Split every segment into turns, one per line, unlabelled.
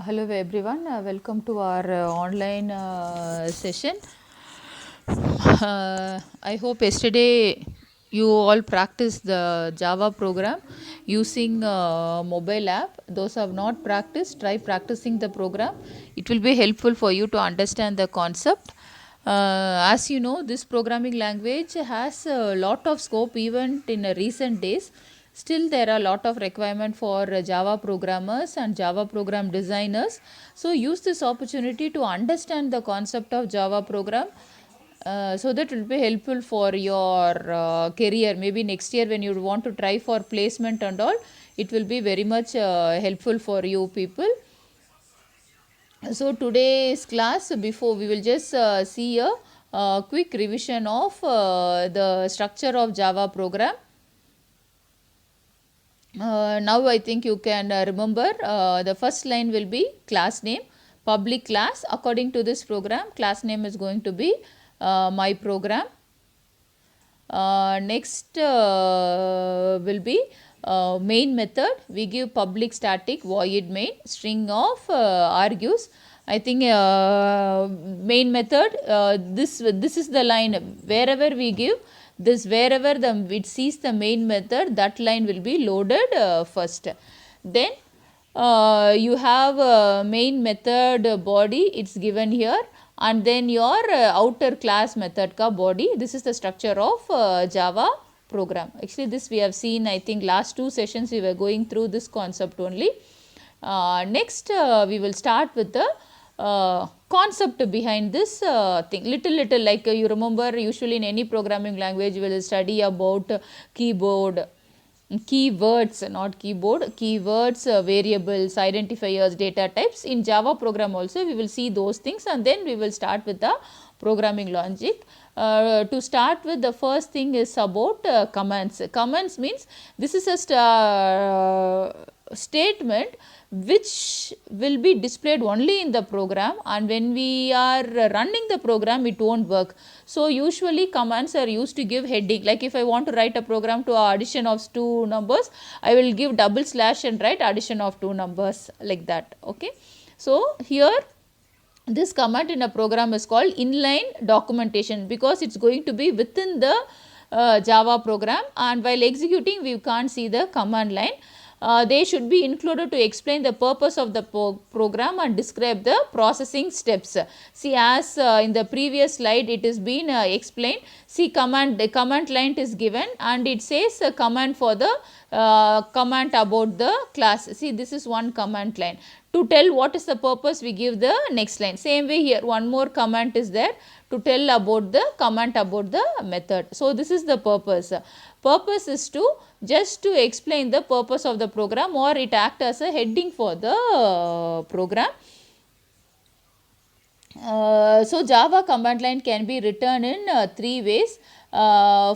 Hello everyone, welcome to our online session. I hope yesterday you all practiced the Java program using mobile app. Those who have not practiced, try practicing the program. It will be helpful for you to understand the concept. As you know, this programming language has a lot of scope even in recent days. Still, there are a lot of requirement for Java programmers and Java program designers. So, use this opportunity to understand the concept of Java program, so that it will be helpful for your career. Maybe next year when you want to try for placement and all, it will be very much helpful for you people. So today's class, before we will just see a quick revision of the structure of Java program. Now I think you can remember the first line will be class name, public class. According to this program, class name is going to be my program. Next will be main method. We give public static void main, string of argues. I think main method, this is the line wherever we give this, wherever it sees the main method, that line will be loaded first. Then you have main method body, it's given here, and then your outer class method ka body. This is the structure of Java program. Actually this we have seen, I think last two sessions we were going through this concept only. Next we will start with the concept behind this thing, little like you remember, usually in any programming language we will study about keyboard, keywords, not keyboard, keywords, variables, identifiers, data types. In Java program also we will see those things, and then we will start with the programming logic. To start with, the first thing is about commands. Commands means this is a statement which will be displayed only in the program, and when we are running the program it won't work. So usually commands are used to give heading. Like if I want to write a program to addition of two numbers, I will give double slash and write addition of two numbers, like that. Okay, so here this command in a program is called inline documentation, because it's going to be within the Java program, and while executing we can't see the command line. They should be included to explain the purpose of the program and describe the processing steps. See, as in the previous slide it is been explained. See, the command line is given and it says a command for the command about the class. See, this is one command line. To tell what is the purpose, we give the next line. Same way here, one more command is there to tell about the command about the method. So this is the purpose. Purpose is to just to explain the purpose of the program, or it act as a heading for the program. So Java command line can be written in three ways.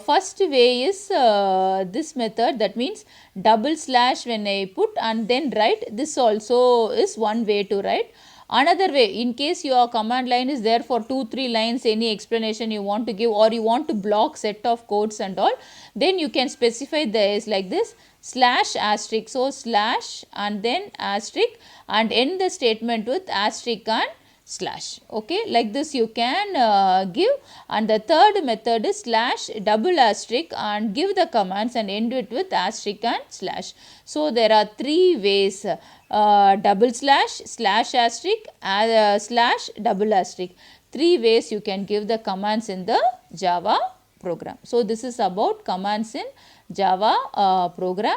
First way is this method, that means double slash when I put and then write. This also is one way to write. Another way, in case your command line is there for 2-3 lines, any explanation you want to give, or you want to block set of codes and all, then you can specify this like this, slash asterisk. So slash and then asterisk, and end the statement with asterisk and slash. Okay, like this you can give. And the third method is slash double asterisk and give the commands and end it with asterisk and slash. So there are three ways, double slash, slash asterisk, slash double asterisk. Three ways you can give the commands in the Java program. So this is about commands in Java program.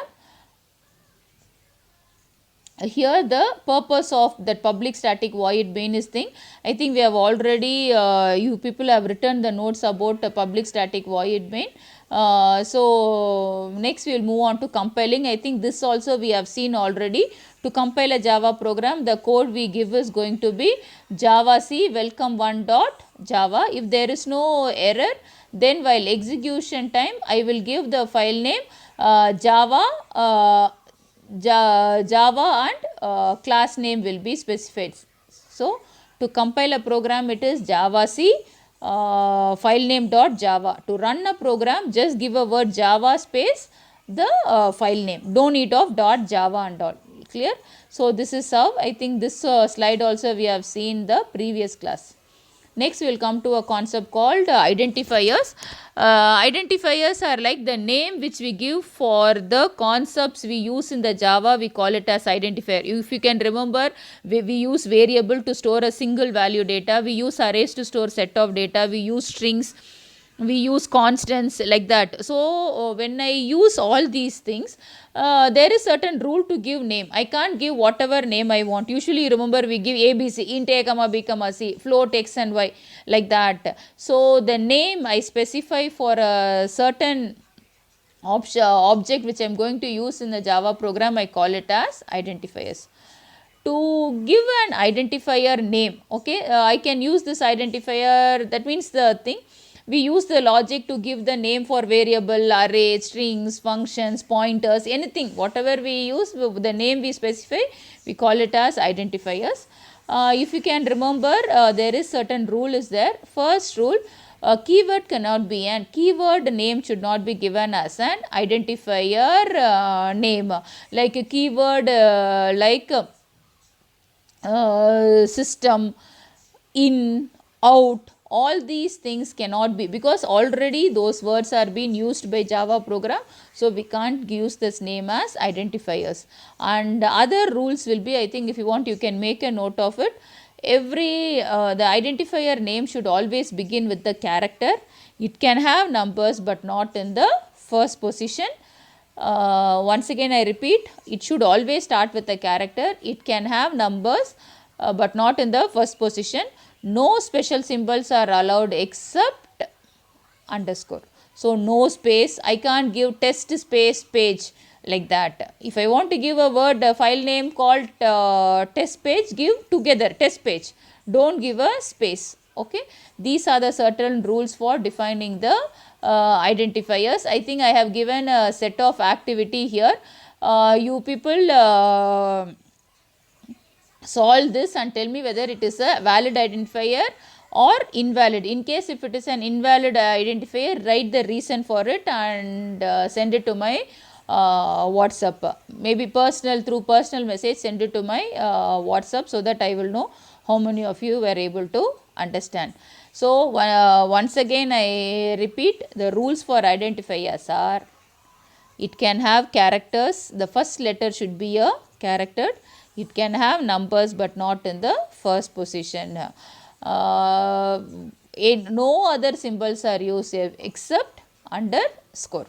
Here the purpose of that public static void main is thing. I think we have already you people have written the notes about public static void main. So next we will move on to compiling. I think this also we have seen already. To compile a Java program, the code we give is going to be Java C welcome one dot Java. If there is no error, then while execution time I will give the file name Java and class name will be specified. So to compile a program it is Java C file name dot Java. To run a program, just give a word Java space the file name. Don't need of dot Java and dot. clear? So this is how, I think this slide also we have seen the previous class. Next we will come to a concept called identifiers. Identifiers are like the name which we give for the concepts we use in the Java. We call it as identifier. If you can remember, we use variable to store a single value data. We use arrays to store set of data. We use strings, we use constants, like that. So when I use all these things, there is certain rule to give name. I can't give whatever name I want. Usually remember, we give abc, int a comma b comma c, float x and y, like that. So the name I specify for a certain object which I'm going to use in the Java program, I call it as identifiers. To give an identifier name, okay, I can use this identifier. That means the thing, we use the logic to give the name for variable, array, strings, functions, pointers, anything, whatever we use, the name we specify, we call it as identifiers. If you can remember, there is certain rule is there. First rule, keyword cannot be, and keyword name should not be given as an identifier name. Like a keyword system, in, out, all these things cannot be, because already those words are being used by Java program, so we can't use this name as identifiers. And other rules will be, I think if you want you can make a note of it. Every the identifier name should always begin with the character. It can have numbers but not in the first position. Once again I repeat, it should always start with a character. It can have numbers but not in the first position. No special symbols are allowed except underscore. So no space. I can't give test space page, like that. If I want to give a word, a file name called test page, give together test page. Don't give a space. Okay, these are the certain rules for defining the identifiers. I think I have given a set of activity here. You people solve this and tell me whether it is a valid identifier or invalid. In case if it is an invalid identifier, write the reason for it and send it to my WhatsApp. Maybe through personal message, send it to my WhatsApp, so that I will know how many of you were able to understand. So once again I repeat, the rules for identifiers are: it can have characters, the first letter should be a character. It can have numbers but not in the first position. No other symbols are used except underscore.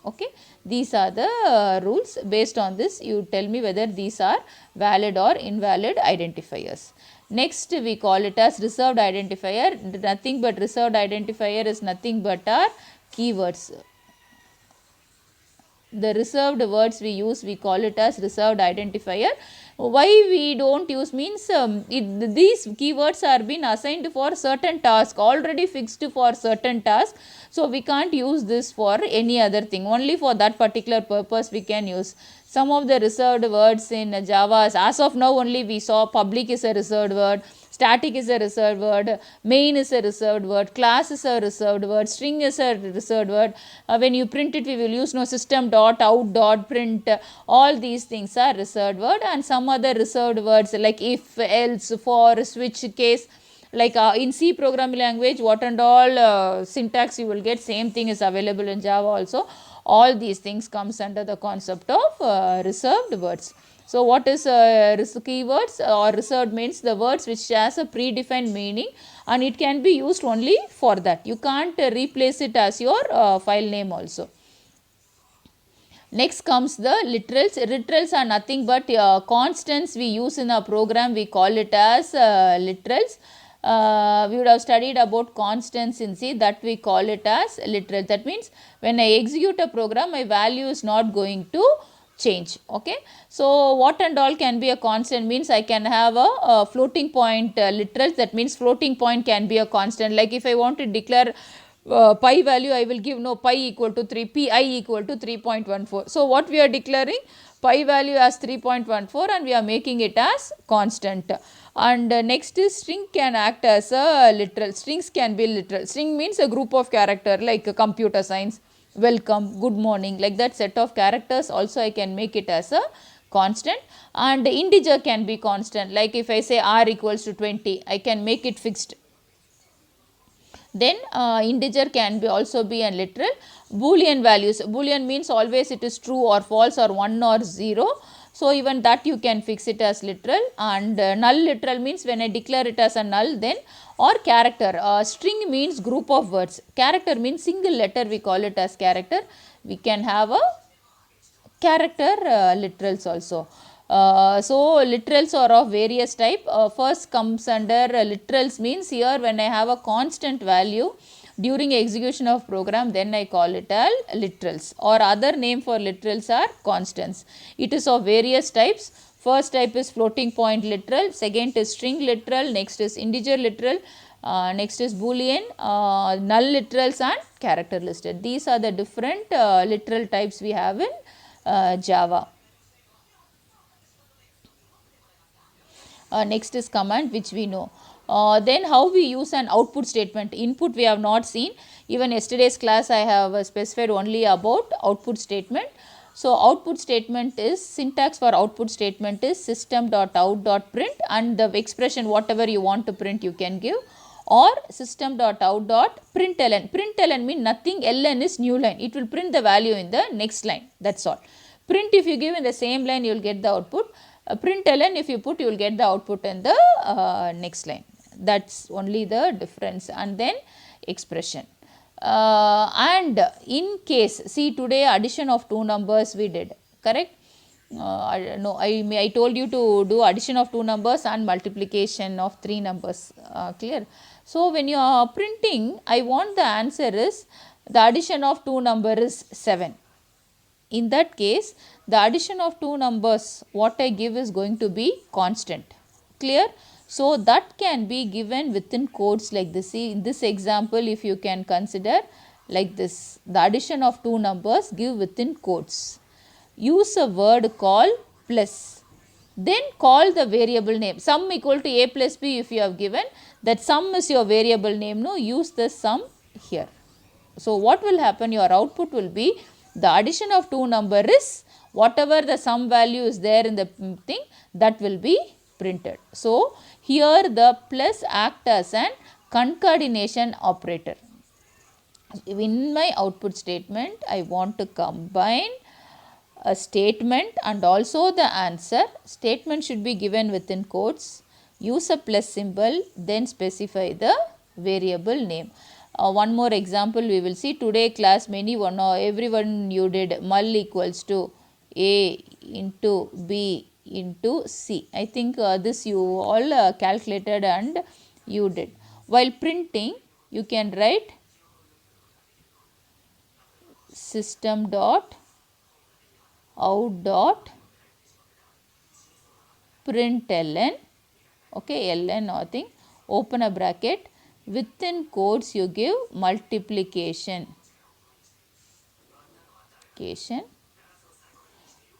Okay, these are the rules. Based on this, you tell me whether these are valid or invalid identifiers. Next, we call it as reserved identifier. Nothing but reserved identifier is nothing but our keywords. The reserved words we use, we call it as reserved identifier. Why we don't use means these keywords are been assigned for certain task, already fixed for certain task. So we can't use this for any other thing. Only for that particular purpose we can use. Some of the reserved words in Java, as of now only we saw public is a reserved word, static is a reserved word, main is a reserved word, class is a reserved word, string is a reserved word. When you print it, we will use system dot out dot print. All these things are reserved word, and some other reserved words like if, else, for, switch, case. Like in C programming language, what and all syntax you will get, same thing is available in Java also. All these things comes under the concept of reserved words. So what is keywords or reserved means the words which has a predefined meaning, and it can be used only for that. You can't replace it as your file name also. Next comes the literals. Literals are nothing but constants we use in a program. We call it as literals. We would have studied about constants in C, that we call it as literal. That means when I execute a program, my value is not going to change. Okay, so what and all can be a constant means I can have a floating point literals. That means floating point can be a constant. Like if I want to declare pi value, I will give pi equal to 3, pi equal to 3.14. So what we are declaring, pi value as 3.14, and we are making it as constant. And next is string can act as a literal. Strings can be literal. String means a group of character like computer science, welcome, good morning, like that set of characters also I can make it as a constant, and integer can be constant. Like if I say r equals to 20, I can make it fixed. Then integer can be also be a literal. Boolean values, boolean means always it is true or false or 1 or 0. So even that you can fix it as literal. And null literal means when I declare it as a null, then, or character. String means group of words. Character means single letter, we call it as character. We can have a character literals also. So literals are of various type. First comes under literals means here when I have a constant value during execution of program, then I call it as literals, or other name for literals are constants. It is of various types. First type is floating point literal, second is string literal, next is integer literal, next is boolean, null literals and character listed. These are the different literal types we have in Java. Next is command, which we know. Then how we use an output statement. Input we have not seen. Even yesterday's class I have specified only about output statement. So output statement is, syntax for output statement is system.out.print, and the expression whatever you want to print you can give, or system.out.println. Println means nothing, ln is new line. It will print the value in the next line. That's all. Print if you give in the same line, you will get the output. Println if you put, you will get the output in the next line. That's only the difference. And then expression. And in case, see today addition of two numbers we did, correct? No, I told you to do addition of two numbers and multiplication of three numbers, clear? So when you are printing, I want the answer is, the addition of two number is 7. In that case, the addition of two numbers, what I give is going to be constant, clear? So that can be given within quotes like this. See, in this example, if you can consider like this, the addition of two numbers, give within quotes. Use a word called plus. Then call the variable name. Sum equal to a plus b if you have given. That sum is your variable name. No, use the sum here. So what will happen? Your output will be, the addition of two number is, whatever the sum value is there in the thing, that will be printed. So here the plus act as an concatenation operator. In my output statement, I want to combine a statement and also the answer. Statement should be given within quotes. Use a plus symbol, then specify the variable name. One more example we will see. Today class, everyone you did mul equals to a into b into c. I think this you all calculated and you did. While printing, you can write system dot out dot println, okay, ln nothing, open a bracket, within quotes you give multiplication,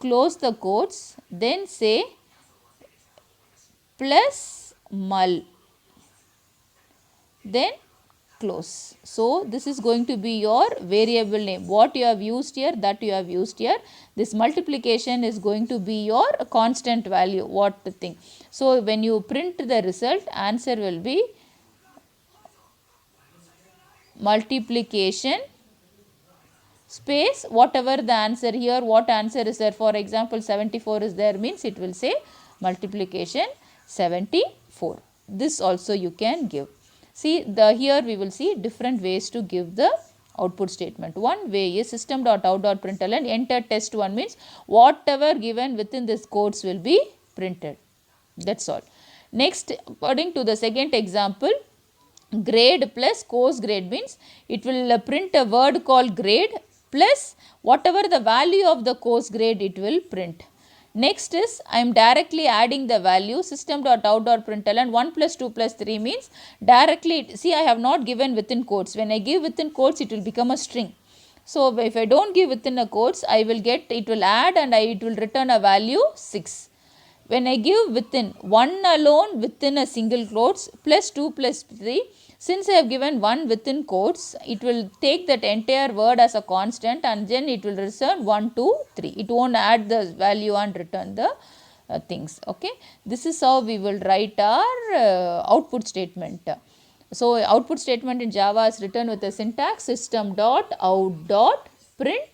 close the quotes, then say plus mul, then close. So this is going to be your variable name. What you have used here, that you have used here. This multiplication is going to be your constant value, what the thing. So when you print the result, answer will be multiplication space whatever the answer here, what answer is there. For example, 74 is there, means it will say multiplication 74. This also you can give. See, here we will see different ways to give the output statement. One way is system.out.println, enter test1 means whatever given within this quotes will be printed. That's all. Next, according to the second example, grade plus course grade means it will print a word called grade plus whatever the value of the course grade it will print. Next is, I am directly adding the value, system.out.println 1 plus 2 plus 3 means directly, see I have not given within quotes. When I give within quotes, it will become a string. So if I don't give within a quotes, I will get, it will add and it will return a value 6. when I give within, 1 alone within a single quotes plus 2 plus 3, since I have given 1 within quotes, it will take that entire word as a constant and then it will return 1, 2, 3. It won't add the value and return the things. Okay, this is how we will write our output statement. So output statement in Java is written with the syntax system.out.print.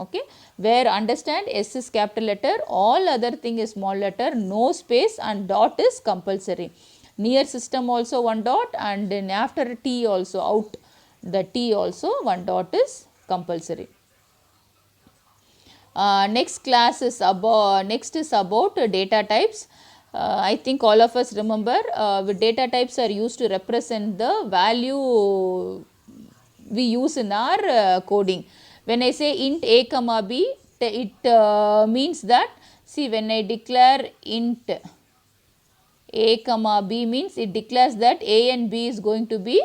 Okay, where understand S is capital letter, all other thing is small letter, no space, and dot is compulsory. Near system also one dot, and then after T also out, the T also one dot is compulsory. Next class is about data types. I think all of us remember data types are used to represent the value we use in our coding. When I say int a comma b, it means that, see, when I declare int a comma b means it declares that a and b is going to be,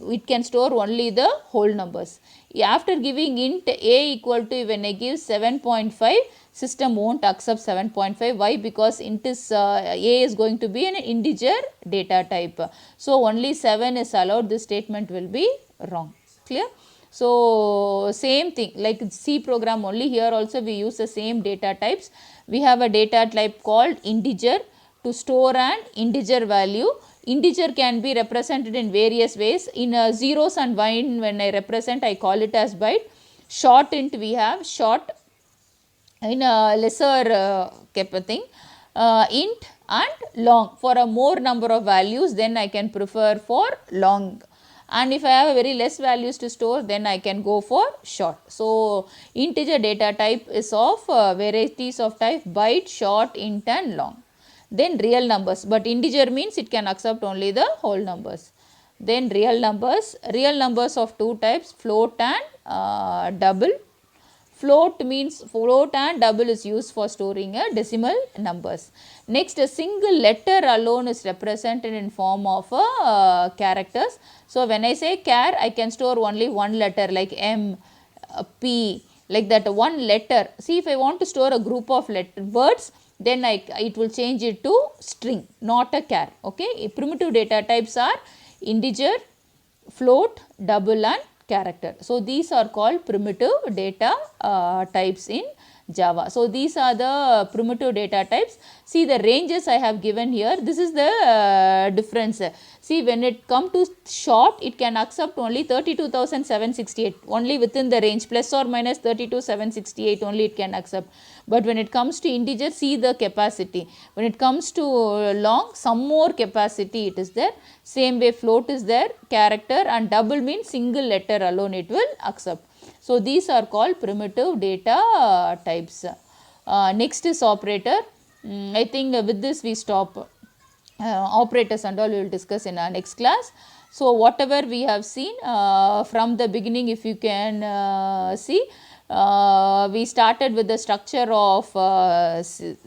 it can store only the whole numbers. After giving int a equal to, when I give 7.5, system won't accept 7.5. Why? Because int is a is going to be an integer data type. So only 7 is allowed. This statement will be wrong. Clear? So same thing like C program, only here also we use the same data types. We have a data type called integer to store an integer value. Integer can be represented in various ways. In zeros and one, when I represent, I call it as byte. Short int, we have short. In a lesser thing, int and long. For a more number of values, then I can prefer for long. And if I have a very less values to store, then I can go for short. So integer data type is of varieties of type byte, short, int and long. Then real numbers, but integer means it can accept only the whole numbers. Then real numbers of two types, float and double. Float means float and double is used for storing a decimal numbers. Next, a single letter alone is represented in form of characters. So when I say char, I can store only one letter like M, P, like that, one letter. See, if I want to store a group of words, then it will change it to string, not a char. Okay, primitive data types are integer, float, double and character. So these are called primitive data types in Java. So these are the primitive data types. See the ranges I have given here. This is the difference. See, when it comes to short, it can accept only 32,768, only within the range, plus or minus 32,768 only it can accept. But when it comes to integer, see the capacity. When it comes to long, some more capacity it is there. Same way float is there, character, and double means single letter alone it will accept. So these are called primitive data types. Next is operator. I think with this we stop. Operators and all we will discuss in our next class. So whatever we have seen from the beginning, if you can see, we started with the structure of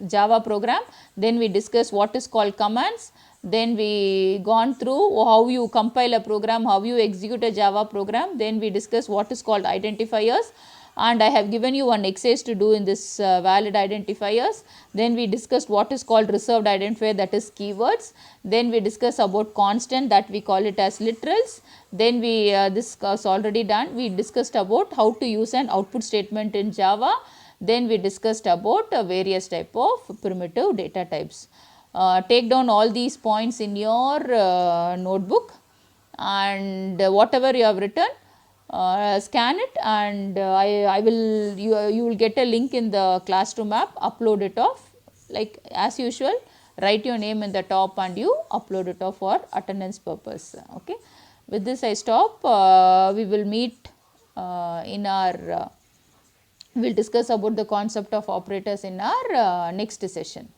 Java program. Then we discussed what is called commands. Then we gone through how you compile a program, how you execute a Java program. Then we discussed what is called identifiers. And I have given you one exercise to do in this valid identifiers. Then we discussed what is called reserved identifier, that is keywords. Then we discussed about constant, that we call it as literals. Then we this was already done. We discussed about how to use an output statement in Java. Then we discussed about various type of primitive data types. Take down all these points in your notebook, and whatever you have written, scan it, and you will get a link in the classroom app. Upload it off, like as usual. Write your name in the top and you upload it off for attendance purpose. Okay, with this I stop. We will meet in our we'll discuss about the concept of operators in our next session.